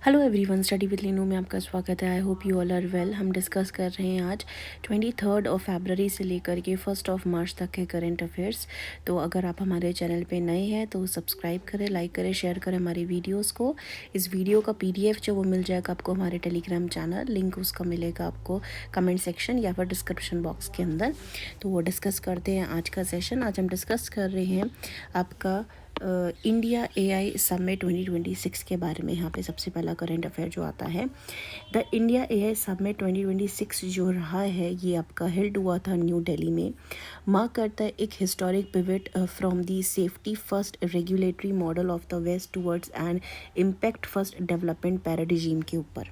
Hello everyone, study with Leenu में आपका स्वागत है। I hope you all are well. हम डिस्कस कर रहे हैं आज 23 से लेकर के 1 तक के करंट अफेयर्स। तो अगर आप हमारे चैनल पे नए हैं तो सब्सक्राइब करें, लाइक करें, शेयर करें हमारी वीडियोस को। इस वीडियो का PDF जो वो मिल जाएगा आपको हमारे टेलीग्राम चैनल, लिंक उसका मिलेगा आपको कमेंट सेक्शन या फिर डिस्क्रिप्शन बॉक्स के अंदर। तो वो डिस्कस करते हैं आज का सेशन। आज हम डिस्कस कर रहे हैं आपका इंडिया AI समिट 2026 के बारे में। यहाँ पे सबसे पहला करंट अफेयर जो आता है, द इंडिया AI समिट 2026 जो रहा है ये आपका हेल्ड हुआ था न्यू दिल्ली में। मार्क करता है एक historic pivot from the safety first regulatory model of the west towards and impact first development paradigm के ऊपर।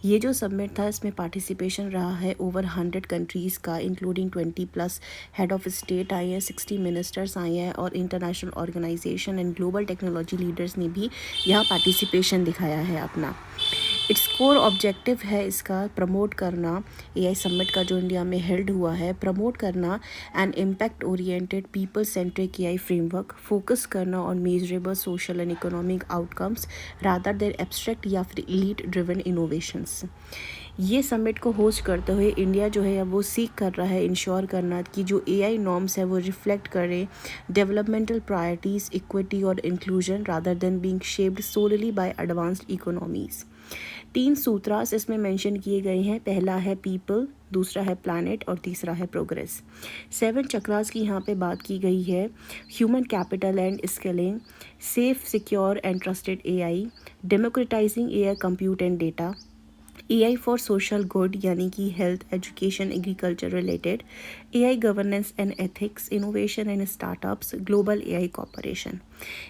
ये जो समिट था इसमें पार्टिसिपेशन रहा है ओवर 100 कंट्रीज़ का, इंक्लूडिंग 20+ हेड ऑफ स्टेट आए हैं, 60 मिनिस्टर्स आए हैं और international organisation and global technology leaders ने भी यहाँ पार्टिसिपेशन दिखाया है अपना। इट्स कोर ऑब्जेक्टिव है इसका प्रमोट करना, AI समिट का जो इंडिया में हेल्ड हुआ है, प्रमोट करना an impact oriented people centric AI framework, focus करना on measurable social and economic outcomes rather than abstract या फिर एलीट ड्रिवन इनोवेशंस। ये समिट को होस्ट करते हुए इंडिया जो है वो सीख कर रहा है इंश्योर करना कि जो AI नॉर्म्स है वो रिफ्लेक्ट करें डेवलपमेंटल प्रायोरिटीज़, इक्विटी और inclusion rather than being shaped solely by advanced economies. 3 sutras इसमें मेंशन किए गए हैं। पहला है पीपल, दूसरा है प्लैनेट और तीसरा है प्रोग्रेस। 7 चक्रास की यहाँ पे बात की गई है। Human capital and skilling, safe, secure and trusted AI, democratising AI compute and data, AI for social good यानी कि health, education, agriculture related, AI governance and ethics, innovation and startups, global AI cooperation.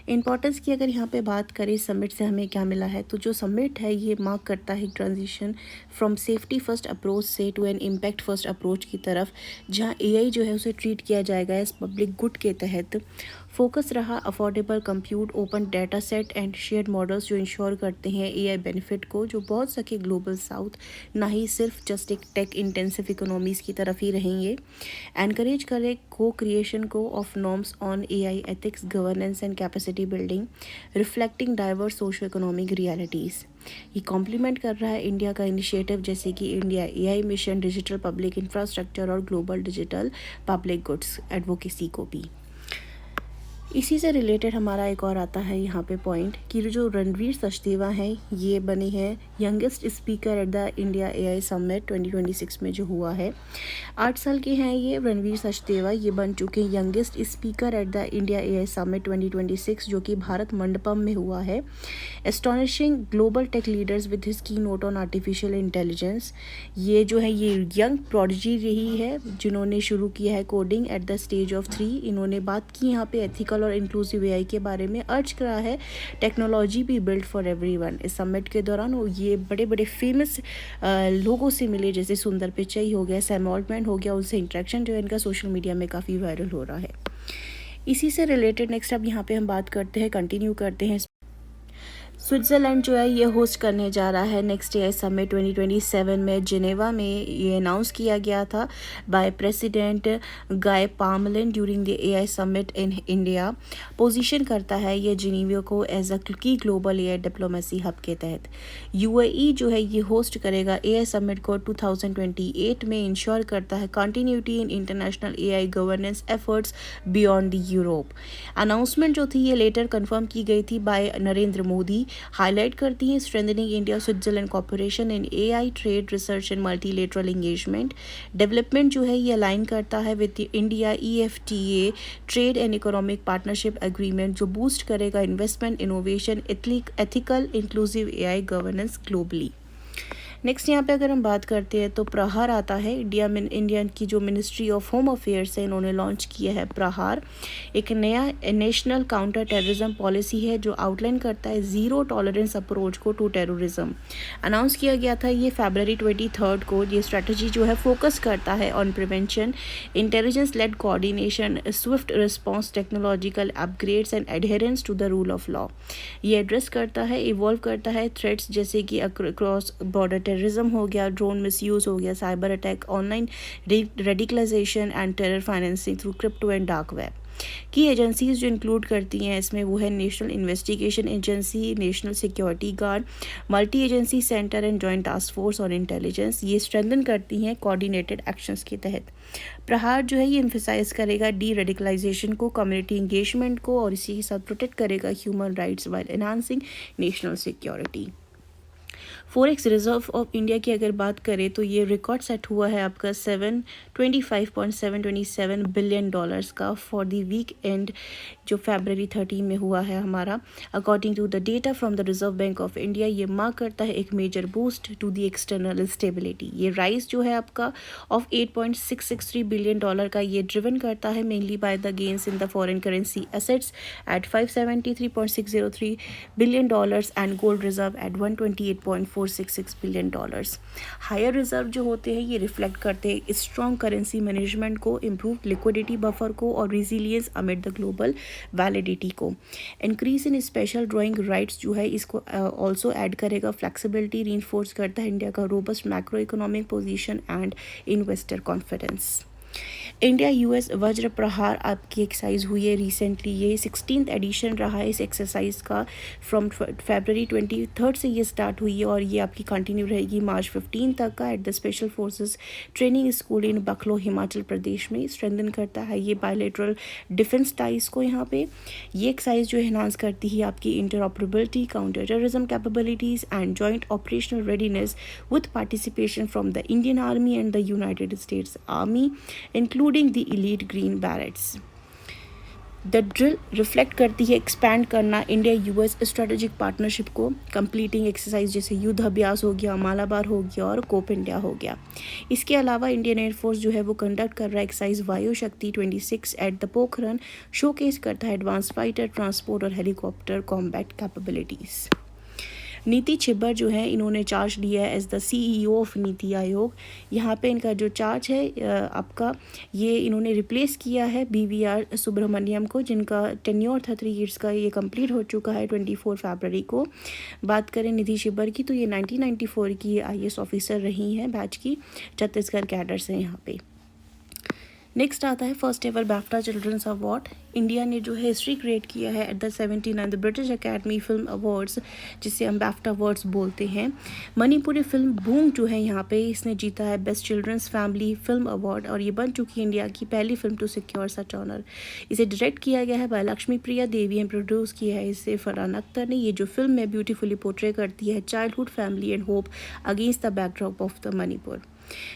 Importance की अगर यहाँ पे बात करें summit से हमें क्या मिला है, तो जो समिट है ये मार्क करता है transition from safety first approach से to an impact first approach की तरफ, जहाँ AI जो है उसे ट्रीट किया जाएगा एज पब्लिक गुड के तहत। फोकस रहा affordable compute, open data set and shared models जो इंश्योर करते हैं AI बेनिफिट को, जो बहुत सके ग्लोबल साउथ, ना ही सिर्फ जस्ट एक टेक इंटेंसिव इकोनॉमीज़ की तरफ ही रहेंगे। एनकरेज करें को क्रिएशन को of norms on AI ethics, governance and capacity building reflecting diverse socio economic realities. ये कॉम्प्लीमेंट कर रहा है इंडिया का इनिशिएटिव जैसे कि India AI mission, digital public infrastructure और global digital public goods advocacy को भी। इसी से रिलेटेड हमारा एक और आता है यहाँ पे पॉइंट कि जो रणवीर सचदेवा हैं ये बने हैं youngest speaker at the India AI summit 2026 में जो हुआ है। 8 साल के हैं ये रणवीर सचदेवा, ये बन चुके हैं youngest speaker at the India AI summit 2026 जो कि भारत मंडपम में हुआ है। Astonishing global tech leaders with his की नोट ऑन आर्टिफिशियल इंटेलिजेंस। ये जो है ये यंग प्रोडिजी रही है जिन्होंने शुरू किया है coding at the stage of 3। इन्होंने बात की यहाँ पे एथिकल और इंक्लूसिव AI के बारे में, अर्ज करा है टेक्नोलॉजी भी बिल्ड फॉर एवरीवन। इस समिट के दौरान वो ये बड़े बड़े फेमस लोगों से मिले, जैसे सुंदर पिचाई हो गया, सैम ऑल्टमैन हो गया, उनसे इंटरेक्शन जो है इनका सोशल मीडिया में काफ़ी वायरल हो रहा है। इसी से रिलेटेड नेक्स्ट अब यहाँ पे हम बात करते हैं, कंटिन्यू करते हैं। स्विट्ज़रलैंड जो है ये होस्ट करने जा रहा है नेक्स्ट AI समिट 2027 में जिनेवा में। ये अनाउंस किया गया था by president Guy Parmelin during the AI summit in India. Position करता है ये जिनेवा को एज अ की ग्लोबल AI डिप्लोमेसी हब के तहत। UAE जो है ये होस्ट करेगा AI समिट को 2028 में, इंश्योर करता है continuity in international AI governance efforts beyond the Europe. Announcement जो थी ये लेटर कंफर्म की गई थी बाय नरेंद्र मोदी, हाईलाइट करती हैं strengthening India Switzerland cooperation in AI trade, research and multilateral engagement. Development जो है ये अलाइन करता है with India EFTA trade and economic partnership agreement जो बूस्ट करेगा investment, innovation, ethical inclusive AI governance globally. Next यहाँ पे अगर हम बात करते हैं तो प्रहार आता है। इंडिया की जो मिनिस्ट्री ऑफ होम अफेयर्स है इन्होंने लॉन्च किया है प्रहार, एक नया नेशनल काउंटर टेररिज्म पॉलिसी है जो आउटलाइन करता है ज़ीरो टॉलरेंस अप्रोच को टू टेररिज्म। अनाउंस किया गया था ये February 23 को। ये स्ट्रेटजी जो है फोकस करता है on prevention, intelligence led coordination, swift response, technological upgrades and adherence to the rule of law. ये एड्रेस करता है, इवॉल्व करता है थ्रेट्स जैसे कि क्रॉस बॉर्डर टेररिज्म हो गया, ड्रोन मिसयूज़ हो गया, cyber attack, online radicalisation and terror financing through crypto and dark web. की एजेंसीज जो इंक्लूड करती हैं इसमें वो है national investigation agency, national security guard, multi agency centre and joint task force और इंटेलिजेंस। ये स्ट्रेंथन करती हैं कोऑर्डिनेटेड एक्शंस के तहत। प्रहार जो है ये एम्फेसाइज करेगा डी रेडिकलाइजेशन को, कम्युनिटी इंगेजमेंट को, और इसी के साथ प्रोटेक्ट करेगा human rights while enhancing national security. Forex reserve of India की अगर बात करें तो ये रिकॉर्ड सेट हुआ है आपका 725.727 बिलियन डॉलर्स का फॉर द वीक एंड जो February 13 में हुआ है हमारा। According to the data from the Reserve Bank of India, ये मार्क करता है एक major boost to the external stability. ये राइज जो है आपका ऑफ 8.663 बिलियन डॉलर का ये ड्रिवन करता है mainly by the gains in the foreign currency assets at 573.603 billion dollars and gold reserve at 128.466 billion dollars. Higher reserve जो होते हैं ये रिफ्लेक्ट करते हैं स्ट्रॉन्ग करेंसी मैनेजमेंट को, इम्प्रूव लिक्विडिटी बफर को और resilience amid the global validity को। Increase in special drawing rights जो है इसको ऑल्सो ऐड करेगा फ्लेक्सिबिलिटी, रीइंफोर्स करता है इंडिया का robust macro economic position and investor confidence. India US वज्र प्रहार आपकी एक्सरसाइज हुई है रिसेंटली, ये 16th एडिशन रहा है इस एक्सरसाइज का। फ्रॉम February 23 से ये स्टार्ट हुई है और ये आपकी कंटिन्यू रहेगी March 15 तक का at the special forces training school इन बकलो हिमाचल प्रदेश में। स्ट्रेंथन करता है ये बायलैटरल डिफेंस टाइज को। यहाँ पे ये एक्सरसाइज जो एनहांस करती है आपकी interoperability, counter terrorism capabilities and joint operational readiness with participation from the Indian army and the United states army including the elite green berets। The drill reflect करती है एक्सपैंड करना इंडिया यूएस स्ट्रेटेजिक पार्टनरशिप को, completing exercise जैसे युद्ध अभ्यास हो गया, मालाबार हो गया और कोप इंडिया हो गया। इसके अलावा इंडियन एयरफोर्स जो है वो कंडक्ट कर रहा है एक्सरसाइज वायु शक्ति 26 एट द पोखरन, शोकेस करता है एडवांस फाइटर, ट्रांसपोर्ट और हेलीकॉप्टर कॉम्बैट कैपेबिलिटीज़। नीति छिब्बर जो है इन्होंने चार्ज लिया है as the CEO of NITI Aayog. यहाँ पे इनका जो चार्ज है आपका ये इन्होंने रिप्लेस किया है BVR सुब्रमण्यम को, जिनका टेन्योर था 3 years का, ये कंप्लीट हो चुका है 24 February को। बात करें नीति छिब्बर की तो ये 1994 की IAS ऑफिसर रही हैं बैच की, छत्तीसगढ़ कैडर से यहाँ पे। नेक्स्ट आता है first ever BAFTA children's award. India ने जो है हिस्ट्री क्रिएट किया है at the 79th British Academy Film Awards, जिसे हम BAFTA अवार्ड्स बोलते हैं। मणिपुरी फिल्म बूंग जो है यहाँ पे इसने जीता है best children's family film award और ये बन चुकी है इंडिया की पहली film to secure such honour. इसे डायरेक्ट किया गया है by Lakshmi Priya Devi and produce किया है इसे फरहान अख्तर ने। ये जो फिल्म में ब्यूटीफुली पोर्ट्रे करती है childhood family and hope against the backdrop of the Manipur.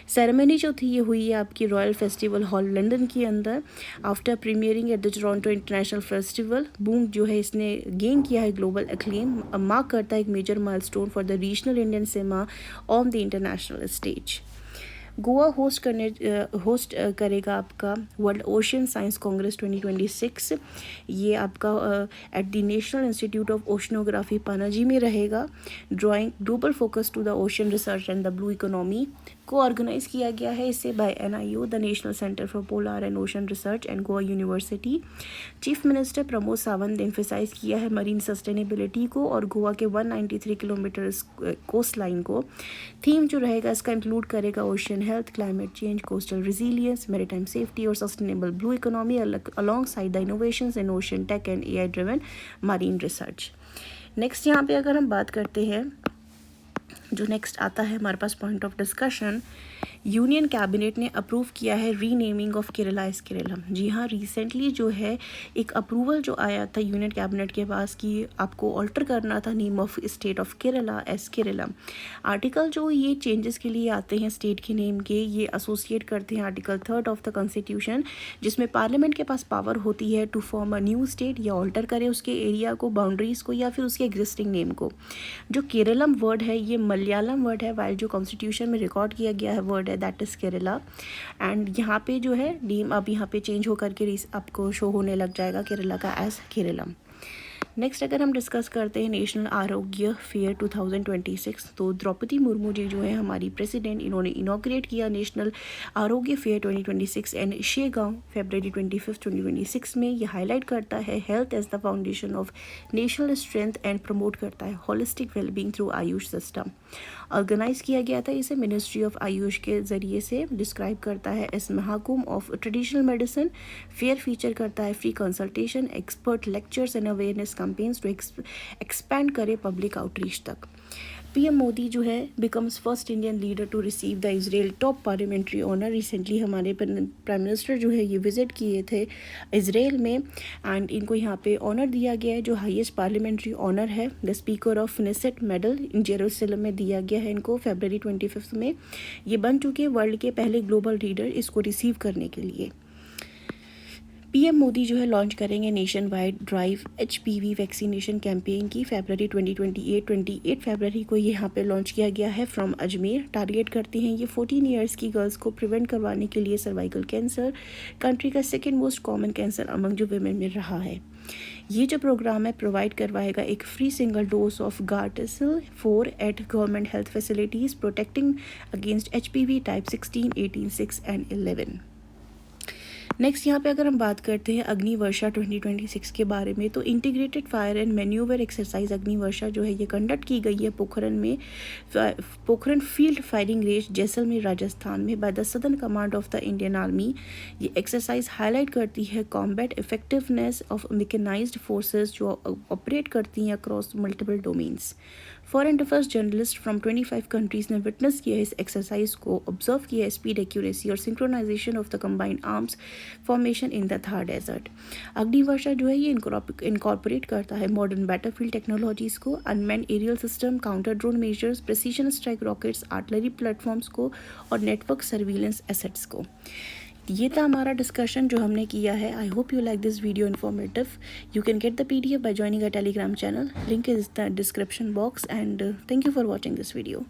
Ceremony जो थी ये हुई है आपकी रॉयल फेस्टिवल हॉल लंदन के अंदर। After प्रीमियरिंग at the Toronto international festival, Boong जो है इसने गेन किया है ग्लोबल एक्लेम, मार्क करता है एक major milestone for the regional Indian cinema on the international stage. Goa host करेगा आपका वर्ल्ड ओशियन साइंस कांग्रेस 2026। ये आपका at the National Institute of Oceanography Panaji में रहेगा। Drawing global focus to the ocean research and the blue economy को organise किया गया है इसे by NIO the National Centre for Polar and Ocean research and Goa University. Chief minister Pramod Sawant ने emphasise किया है मरीन सस्टेनेबिलिटी को और गोवा के 193 किलोमीटर कोस्ट लाइन को। थीम जो रहेगा इसका इंक्लूड करेगा ocean health, climate change, coastal resilience, maritime safety और sustainable blue economy alongside the innovations in ocean tech and AI driven marine research. Next यहाँ पे अगर हम बात करते हैं, जो नेक्स्ट आता है हमारे पास point of discussion, union cabinet ने अप्रूव किया है renaming of Kerala as Keralam. जी हाँ, रिसेंटली जो है एक अप्रूवल जो आया था यूनियन कैबिनेट के पास कि आपको ऑल्टर करना था name of state of Kerala as Keralam. Article जो ये चेंजेस के लिए आते हैं स्टेट के नेम के, ये एसोसिएट करते हैं आर्टिकल 3 ऑफ द कॉन्स्टिट्यूशन, जिसमें पार्लियामेंट के पास पावर होती है to form a new state या ऑल्टर करे उसके एरिया को, बाउंड्रीज को या फिर उसके एग्जिस्टिंग नेम को। जो केरलम वर्ड है ये मलयालम वर्ड है, वाइल जो कॉन्स्टिट्यूशन में रिकॉर्ड किया गया है वर्ड है दैट इज़ केरला। एंड यहाँ पे जो है नेम अब यहाँ पे चेंज होकर के आपको शो होने लग जाएगा केरला का एज केरलम। नेक्स्ट अगर हम डिस्कस करते हैं नेशनल आरोग्य फेयर 2026, तो द्रौपदी मुर्मू जी जो है हमारी प्रेसिडेंट, इन्होंने इनॉग्रेट किया नेशनल आरोग्य फेयर 2026 एंड शेगांव फरवरी 25, 2026 में। ये हाईलाइट करता है health as the foundation of national strength and promote करता है holistic wellbeing through AYUSH system. Organise किया गया था इसे मिनिस्ट्री ऑफ आयुष के ज़रिए से। डिस्क्राइब करता है इस Mahakumbh of traditional medicine. Fair feature करता है free consultation, expert lectures and awareness campaigns to expand करे पब्लिक आउटरीच तक। पीएम मोदी जो है becomes first Indian leader to receive the Israel top parliamentary honour. Recently हमारे प्राइम मिनिस्टर जो है ये विजिट किए थे इजराइल में एंड इनको यहाँ पे ऑनर दिया गया है जो हाईएस्ट पार्लियामेंट्री ऑनर है। The speaker of Knesset medal in Jerusalem में दिया गया है इनको फरवरी 25 में। ये बन चुके हैं वर्ल्ड के पहले ग्लोबल लीडर इसको रिसीव करने के लिए। पीएम मोदी जो है लॉन्च करेंगे nation wide drive HPV vaccination campaign की फरवरी 28 फरवरी को यहाँ पे लॉन्च किया गया है फ्रॉम अजमेर। टारगेट करती हैं ये 14 ईयर्स की गर्ल्स को प्रिवेंट करवाने के लिए सर्वाइकल कैंसर, कंट्री का second most common cancer among जो विमेन में रहा है। ये जो प्रोग्राम है प्रोवाइड करवाएगा एक free single dose of Gardasil 4 at government health facilities protecting against HPV type 16, 18, 6 and 11। Next यहाँ पे अगर हम बात करते हैं अग्निवर्षा 2026 के बारे में, तो integrated fire and manoeuvre exercise Agnivarsha जो है ये कंडक्ट की गई है पोखरन में, Pokhran field firing range Jaisalmer Rajasthan में by the southern command of the Indian army. ये एक्सरसाइज हाईलाइट करती है combat effectiveness of mechanised forces जो ऑपरेट करती हैं across multiple domains. Foreign affairs journalist from 25 countries ने विटनेस किया है इस एक्सरसाइज को, ऑब्जर्व किया है स्पीड, एक्यूरेसी और synchronisation of the combined arms formation in the Thar desert. Agnivarsha जो है ये इनकॉर्पोरेट करता है मॉडर्न बैटलफील्ड टेक्नोलॉजीज़ को, unmanned aerial system, counter drone measures, precision strike rockets, artillery platforms को और नेटवर्क सर्विलेंस एसेट्स को। ये था हमारा डिस्कशन जो हमने किया है। I hope you like this video informative. You can get the PDF by joining our Telegram channel. Link is in the description box and thank you for watching this video.